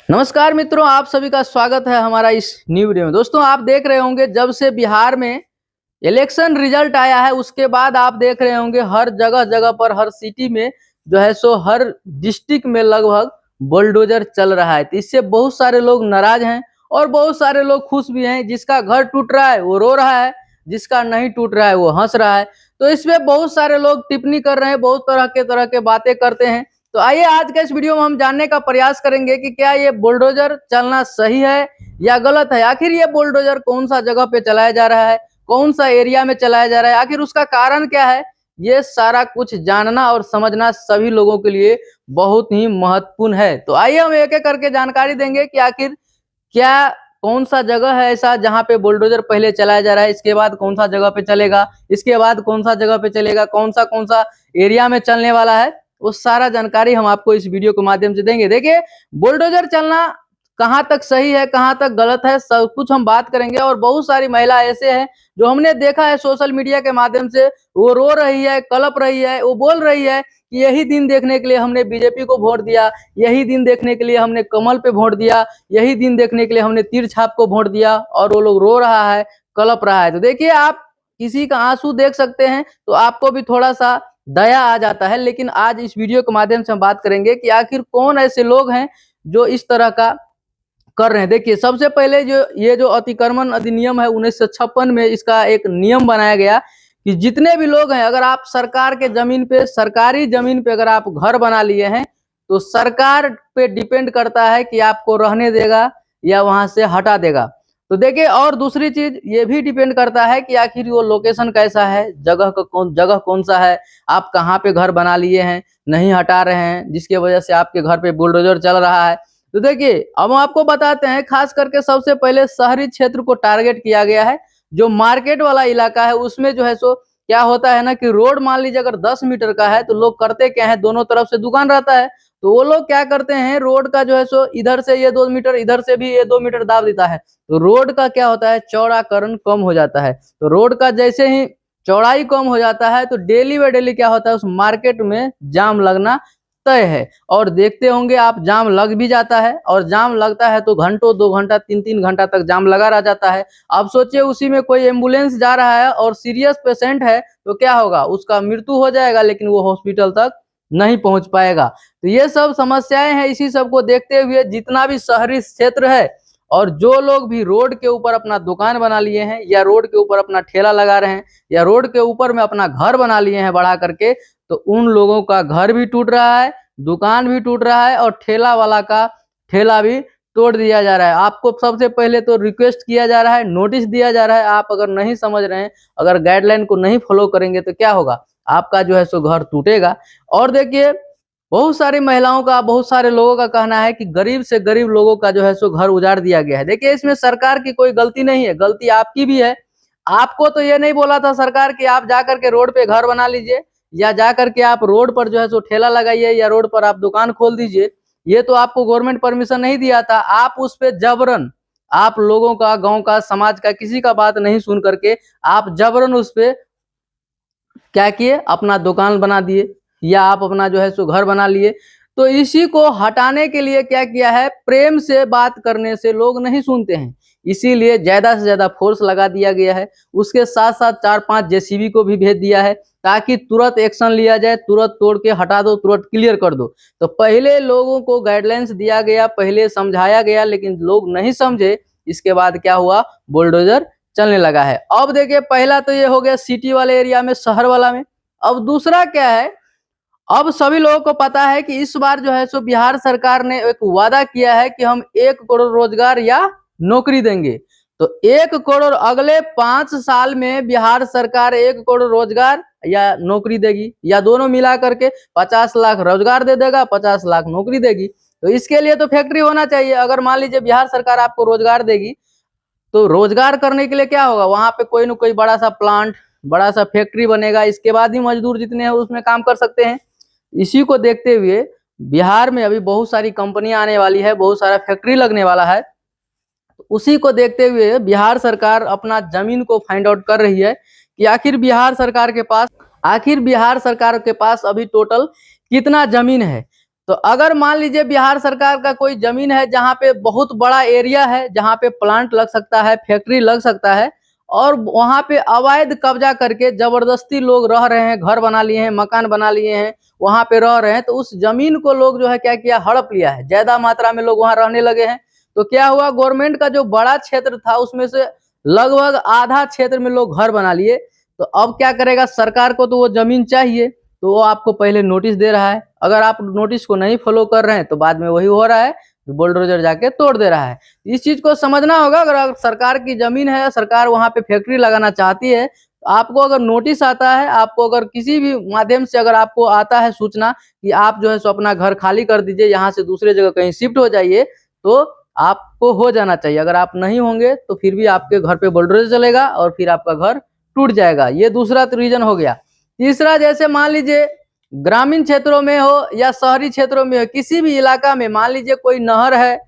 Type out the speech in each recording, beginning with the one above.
नमस्कार मित्रों, आप सभी का स्वागत है हमारा इस न्यू वीडियो में। दोस्तों, आप देख रहे होंगे जब से बिहार में इलेक्शन रिजल्ट आया है उसके बाद आप देख रहे होंगे हर जगह जगह पर, हर सिटी में जो है सो हर डिस्ट्रिक्ट में लगभग बुलडोजर चल रहा है। तो इससे बहुत सारे लोग नाराज हैं और बहुत सारे लोग खुश भी हैं। जिसका घर टूट रहा है वो रो रहा है, जिसका नहीं टूट रहा है वो हंस रहा है। तो इसमें बहुत सारे लोग टिप्पणी कर रहे हैं, बहुत तरह के बातें करते हैं। तो आइए आज के इस वीडियो में हम जानने का प्रयास करेंगे कि क्या ये बुलडोजर चलना सही है या गलत है। आखिर ये बुलडोजर कौन सा जगह पे चलाया जा रहा है, कौन सा एरिया में चलाया जा रहा है, आखिर उसका कारण क्या है। ये सारा कुछ जानना और समझना सभी लोगों के लिए बहुत ही महत्वपूर्ण है। तो आइए हम एक एक करके जानकारी देंगे कि आखिर क्या कौन सा जगह है ऐसा जहां पे बुलडोजर पहले चलाया जा रहा है, इसके बाद कौन सा जगह पे चलेगा, इसके बाद कौन सा जगह पे चलेगा, कौन सा एरिया में चलने वाला है, वो सारा जानकारी हम आपको इस वीडियो के माध्यम से देंगे। देखिए, बुलडोजर चलना कहां तक सही है, कहां तक गलत है, सब कुछ हम बात करेंगे। और बहुत सारी महिला ऐसे हैं जो हमने देखा है सोशल मीडिया के माध्यम से, वो रो रही है, कलप रही है, वो बोल रही है कि यही दिन देखने के लिए हमने बीजेपी को वोट दिया, यही दिन देखने के लिए हमने कमल पे वोट दिया, यही दिन देखने के लिए हमने तीर छाप को वोट दिया। और वो लोग रो रहा है, कलप रहा है। तो देखिए, आप किसी का आंसू देख सकते हैं तो आपको भी थोड़ा सा दया आ जाता है। लेकिन आज इस वीडियो के माध्यम से हम बात करेंगे कि आखिर कौन ऐसे लोग हैं जो इस तरह का कर रहे हैं। देखिए, सबसे पहले जो अतिक्रमण अधिनियम है 1956 में इसका एक नियम बनाया गया कि जितने भी लोग हैं, अगर आप सरकार के जमीन पे, सरकारी जमीन पे अगर आप घर बना लिए हैं तो सरकार पे डिपेंड करता है कि आपको रहने देगा या वहां से हटा देगा। तो देखिए, और दूसरी चीज ये भी डिपेंड करता है कि आखिर वो लोकेशन कैसा है, जगह कौन सा है, आप कहाँ पे घर बना लिए हैं, नहीं हटा रहे हैं, जिसकी वजह से आपके घर पे बुलडोजर चल रहा है। तो देखिए, अब हम आपको बताते हैं, खास करके सबसे पहले शहरी क्षेत्र को टारगेट किया गया है। जो मार्केट वाला इलाका है उसमें जो है सो क्या होता है ना कि रोड मान लीजिए अगर 10 मीटर का है तो लोग करते क्या है, दोनों तरफ से दुकान रहता है तो वो लोग क्या करते हैं, रोड का जो है सो इधर से ये 2 मीटर, इधर से भी ये 2 मीटर दाब देता है। तो रोड का क्या होता है, चौड़ाकरण कम हो जाता है। तो रोड का जैसे ही चौड़ाई कम हो जाता है तो डेली बाय डेली क्या होता है, उस मार्केट में जाम लगना तय है। और देखते होंगे आप, जाम लग भी जाता है और जाम लगता है तो घंटों, 2 घंटा, 3-3 घंटा तक जाम लगा रह जाता है। आप सोचिए, उसी में कोई एम्बुलेंस जा रहा है और सीरियस पेशेंट है तो क्या होगा, उसका मृत्यु हो जाएगा लेकिन वो हॉस्पिटल तक नहीं पहुंच पाएगा। तो ये सब समस्याएं हैं। इसी सब को देखते हुए जितना भी शहरी क्षेत्र है और जो लोग भी रोड के ऊपर अपना दुकान बना लिए हैं या रोड के ऊपर अपना ठेला लगा रहे हैं या रोड के ऊपर में अपना घर बना लिए हैं बढ़ा करके, तो उन लोगों का घर भी टूट रहा है, दुकान भी टूट रहा है और ठेला वाला का ठेला भी तोड़ दिया जा रहा है। आपको सबसे पहले तो रिक्वेस्ट किया जा रहा है, नोटिस दिया जा रहा है। आप अगर नहीं समझ रहे हैं, अगर गाइडलाइन को नहीं फॉलो करेंगे तो क्या होगा, आपका जो है सो घर टूटेगा। और देखिए, बहुत सारी महिलाओं का, बहुत सारे लोगों का कहना है कि गरीब से गरीब लोगों का जो है सो घर उजाड़ दिया गया है। देखिए, इसमें सरकार की कोई गलती नहीं है, गलती आपकी भी है। आपको तो ये नहीं बोला था सरकार कि आप जाकर के रोड पे घर बना लीजिए या जाकर के आप रोड पर जो है सो ठेला लगाइए या रोड पर आप दुकान खोल दीजिए। ये तो आपको गवर्नमेंट परमिशन नहीं दिया था। आप उस पे जबरन, आप लोगों का, गांव का, समाज का किसी का बात नहीं सुन करके आप जबरन उस पे क्या किए, अपना दुकान बना दिए या आप अपना जो है सो घर बना लिए। तो इसी को हटाने के लिए क्या किया है, प्रेम से बात करने से लोग नहीं सुनते हैं, इसीलिए ज्यादा से ज्यादा फोर्स लगा दिया गया है। उसके साथ साथ 4-5 जेसीबी को भी भेज दिया है ताकि तुरंत एक्शन लिया जाए, तुरंत तोड़ के हटा दो, तुरंत क्लियर कर दो। तो पहले लोगों को गाइडलाइंस दिया गया, पहले समझाया गया, लेकिन लोग नहीं समझे। इसके बाद क्या हुआ, बुलडोजर चलने लगा है। अब देखिए, पहला तो ये हो गया सिटी वाले एरिया में, शहर वाला में। अब दूसरा क्या है, अब सभी लोगों को पता है कि इस बार जो है सो बिहार सरकार ने एक वादा किया है कि हम 1 करोड़ रोजगार या नौकरी देंगे। तो 1 करोड़, अगले 5 साल में बिहार सरकार 1 करोड़ रोजगार या नौकरी देगी, या दोनों मिला करके 50 लाख रोजगार दे देगा, 50 लाख नौकरी देगी। तो इसके लिए तो फैक्ट्री होना चाहिए। अगर मान लीजिए बिहार सरकार आपको रोजगार देगी तो रोजगार करने के लिए क्या होगा, वहां पे कोई ना कोई बड़ा सा प्लांट, बड़ा सा फैक्ट्री बनेगा। इसके बाद ही मजदूर जितने हैं उसमें काम कर सकते हैं। इसी को देखते हुए बिहार में अभी बहुत सारी कंपनियां आने वाली है, बहुत सारा फैक्ट्री लगने वाला है। तो उसी को देखते हुए बिहार सरकार अपना जमीन को फाइंड आउट कर रही है कि आखिर बिहार सरकार के पास अभी टोटल कितना जमीन है। तो अगर मान लीजिए बिहार सरकार का कोई जमीन है जहाँ पे बहुत बड़ा एरिया है, जहाँ पे प्लांट लग सकता है, फैक्ट्री लग सकता है, और वहां पे अवैध कब्जा करके जबरदस्ती लोग रह रहे हैं, घर बना लिए हैं, मकान बना लिए हैं, वहां पे रह रहे हैं, तो उस जमीन को लोग जो है क्या किया, हड़प लिया है, ज्यादा मात्रा में लोग वहां रहने लगे हैं। तो क्या हुआ, गवर्नमेंट का जो बड़ा क्षेत्र था उसमें से लगभग आधा क्षेत्र में लोग घर बना लिए। तो अब क्या करेगा, सरकार को तो वो जमीन चाहिए, तो वो आपको पहले नोटिस दे रहा है। अगर आप नोटिस को नहीं फॉलो कर रहे हैं तो बाद में वही हो रहा है, बुलडोजर जाके तोड़ दे रहा है। इस चीज को समझना होगा। अगर सरकार की जमीन है, सरकार वहां पे फैक्ट्री लगाना चाहती है, तो आपको अगर नोटिस आता है, आपको अगर किसी भी माध्यम से अगर आपको आता है सूचना कि आप जो है सो अपना घर खाली कर दीजिए, यहाँ से दूसरे जगह कहीं शिफ्ट हो जाइए, तो आपको हो जाना चाहिए। अगर आप नहीं होंगे तो फिर भी आपके घर पे बुलडोजर चलेगा और फिर आपका घर टूट जाएगा। ये दूसरा रीजन हो गया। तीसरा, जैसे मान लीजिए ग्रामीण क्षेत्रों में हो या शहरी क्षेत्रों में हो, किसी भी इलाका में मान लीजिए कोई नहर है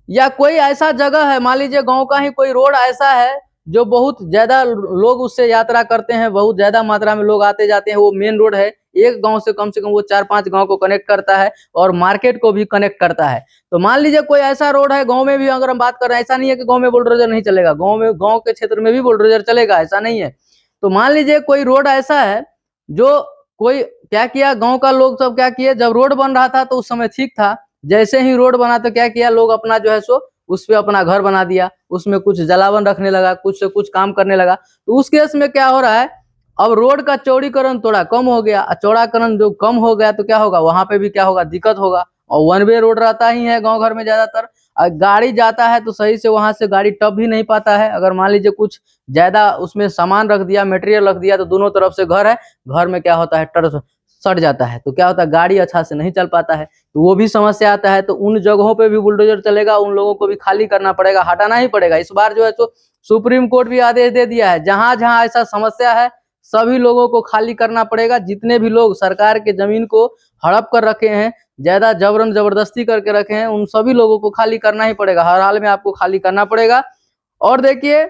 या कोई ऐसा जगह है, मान लीजिए गांव का ही कोई रोड ऐसा है जो बहुत ज्यादा लोग उससे यात्रा करते हैं, बहुत ज्यादा मात्रा में लोग आते जाते हैं, वो मेन रोड है, एक गांव से कम वो 4-5 गांव को कनेक्ट करता है और मार्केट को भी कनेक्ट करता है। तो मान लीजिए कोई ऐसा रोड है, गांव में भी अगर हम बात कर रहे हैं, ऐसा नहीं है कि गांव में बुलडोजर नहीं चलेगा, गांव के क्षेत्र में भी बुलडोजर चलेगा, ऐसा नहीं है। तो मान लीजिए कोई रोड ऐसा है जो कोई क्या किया, गांव का लोग सब क्या किए, जब रोड बन रहा था तो उस समय ठीक था, जैसे ही रोड बना तो क्या किया, लोग अपना जो है सो उस पे अपना घर बना दिया, उसमें कुछ जलावन रखने लगा, कुछ से कुछ काम करने लगा। तो उस केस में क्या हो रहा है, अब रोड का चौड़ीकरण थोड़ा कम हो गया, चौड़ाकरण जो कम हो गया तो क्या होगा, वहां पे भी क्या होगा, दिक्कत होगा। और वन वे रोड रहता ही है गांव घर में ज्यादातर, गाड़ी जाता है तो सही से वहां से गाड़ी टप भी नहीं पाता है। अगर मान लीजिए कुछ ज्यादा उसमें सामान रख दिया, मटेरियल रख दिया, तो दोनों तरफ से घर है, घर में क्या होता है, टर सट जाता है, तो क्या होता है, गाड़ी अच्छा से नहीं चल पाता है, तो वो भी समस्या आता है। तो उन जगहों पे भी बुलडोजर चलेगा, उन लोगों को भी खाली करना पड़ेगा, हटाना ही पड़ेगा। इस बार जो है तो सुप्रीम कोर्ट भी आदेश दे दिया है, जहां जहां ऐसा समस्या है सभी लोगों को खाली करना पड़ेगा। जितने भी लोग सरकार के जमीन को हड़प कर रखे हैं, ज्यादा जबरन जबरदस्ती करके रखे हैं, उन सभी लोगों को खाली करना ही पड़ेगा, हर हाल में आपको खाली करना पड़ेगा। और देखिए,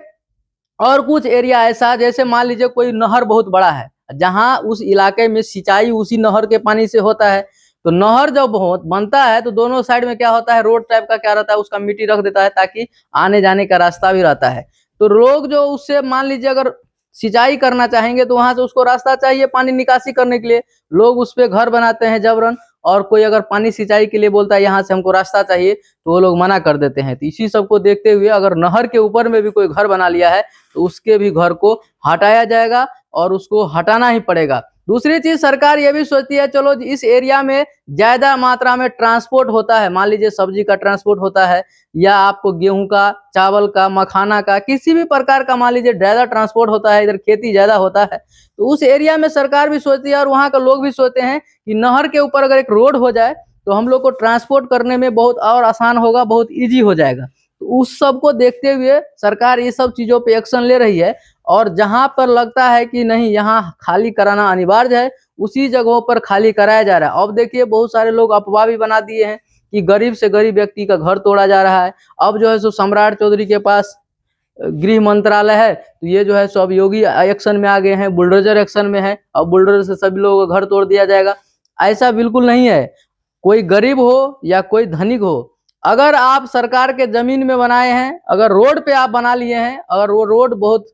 और कुछ एरिया ऐसा, जैसे मान लीजिए कोई नहर बहुत बड़ा है, जहां उस इलाके में सिंचाई उसी नहर के पानी से होता है, तो नहर जब बनता है तो दोनों साइड में क्या होता है, रोड टाइप का क्या रहता है, उसका मिट्टी रख देता है ताकि आने जाने का रास्ता भी रहता है। तो लोग जो उससे मान लीजिए अगर सिंचाई करना चाहेंगे तो वहां से उसको रास्ता चाहिए पानी निकासी करने के लिए, लोग उस पर घर बनाते हैं जबरन। और कोई अगर पानी सिंचाई के लिए बोलता है यहाँ से हमको रास्ता चाहिए, तो वो लोग मना कर देते हैं। तो इसी सब को देखते हुए अगर नहर के ऊपर में भी कोई घर बना लिया है तो उसके भी घर को हटाया जाएगा और उसको हटाना ही पड़ेगा। दूसरी चीज, सरकार ये भी सोचती है, चलो इस एरिया में ज्यादा मात्रा में ट्रांसपोर्ट होता है, मान लीजिए सब्जी का ट्रांसपोर्ट होता है, या आपको गेहूं का, चावल का, मखाना का, किसी भी प्रकार का मान लीजिए ज्यादा ट्रांसपोर्ट होता है, इधर खेती ज्यादा होता है, तो उस एरिया में सरकार भी सोचती है और वहां का लोग भी सोचते हैं कि नहर के ऊपर अगर एक रोड हो जाए तो हम लोग को ट्रांसपोर्ट करने में बहुत और आसान होगा, बहुत ईजी हो जाएगा। तो उस सब को देखते हुए सरकार ये सब चीजों पे एक्शन ले रही है। और जहां पर लगता है कि नहीं यहाँ खाली कराना अनिवार्य है, उसी जगहों पर खाली कराया जा रहा है। अब देखिए, बहुत सारे लोग अफवाह भी बना दिए हैं कि गरीब से गरीब व्यक्ति का घर तोड़ा जा रहा है। अब जो है सो सम्राट चौधरी के पास गृह मंत्रालय है, तो ये जो है सो अब योगी एक्शन में आ गए हैं, बुलडोजर एक्शन में है, अब बुलडोजर से सभी लोगों का घर तोड़ दिया जाएगा। ऐसा बिल्कुल नहीं है। कोई गरीब हो या कोई धनिक हो, अगर आप सरकार के जमीन में बनाए हैं, अगर रोड पे आप बना लिए हैं, अगर वो रोड बहुत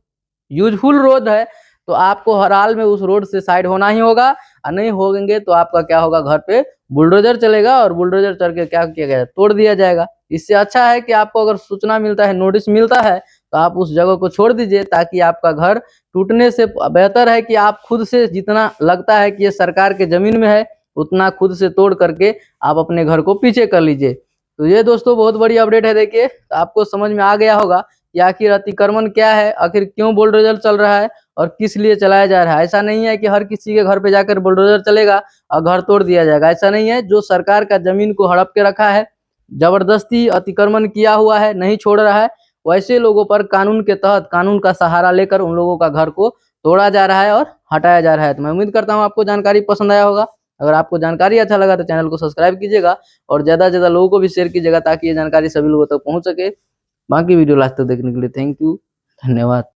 यूजफुल रोड है, तो आपको हर हाल में उस रोड से साइड होना ही होगा, और नहीं होंगे तो आपका क्या होगा, घर पे बुलडोजर चलेगा और बुलडोजर चल के क्या किया गया, तोड़ दिया जाएगा। इससे अच्छा है कि आपको अगर सूचना मिलता है, नोटिस मिलता है, तो आप उस जगह को छोड़ दीजिए, ताकि आपका घर टूटने से बेहतर है कि आप खुद से, जितना लगता है कि ये सरकार के जमीन में है, उतना खुद से तोड़ करके आप अपने घर को पीछे कर लीजिए। तो ये दोस्तों बहुत बड़ी अपडेट है। देखिए, तो आपको समझ में आ गया होगा कि आखिर अतिक्रमण क्या है, आखिर क्यों बुलडोजर चल रहा है और किस लिए चलाया जा रहा है। ऐसा नहीं है कि हर किसी के घर पे जाकर बुलडोजर चलेगा और घर तोड़ दिया जाएगा, ऐसा नहीं है। जो सरकार का जमीन को हड़प के रखा है, जबरदस्ती अतिक्रमण किया हुआ है, नहीं छोड़ रहा है, वैसे लोगों पर कानून के तहत, कानून का सहारा लेकर उन लोगों का घर को तोड़ा जा रहा है और हटाया जा रहा है। तो मैं उम्मीद करता हूँ आपको जानकारी पसंद आया होगा। अगर आपको जानकारी अच्छा लगा तो चैनल को सब्सक्राइब कीजिएगा और ज्यादा से ज्यादा लोगों को भी शेयर कीजिएगा, ताकि ये जानकारी सभी लोगों तक पहुंच सके। बाकी वीडियो लास्ट तक देखने के लिए थैंक यू, धन्यवाद।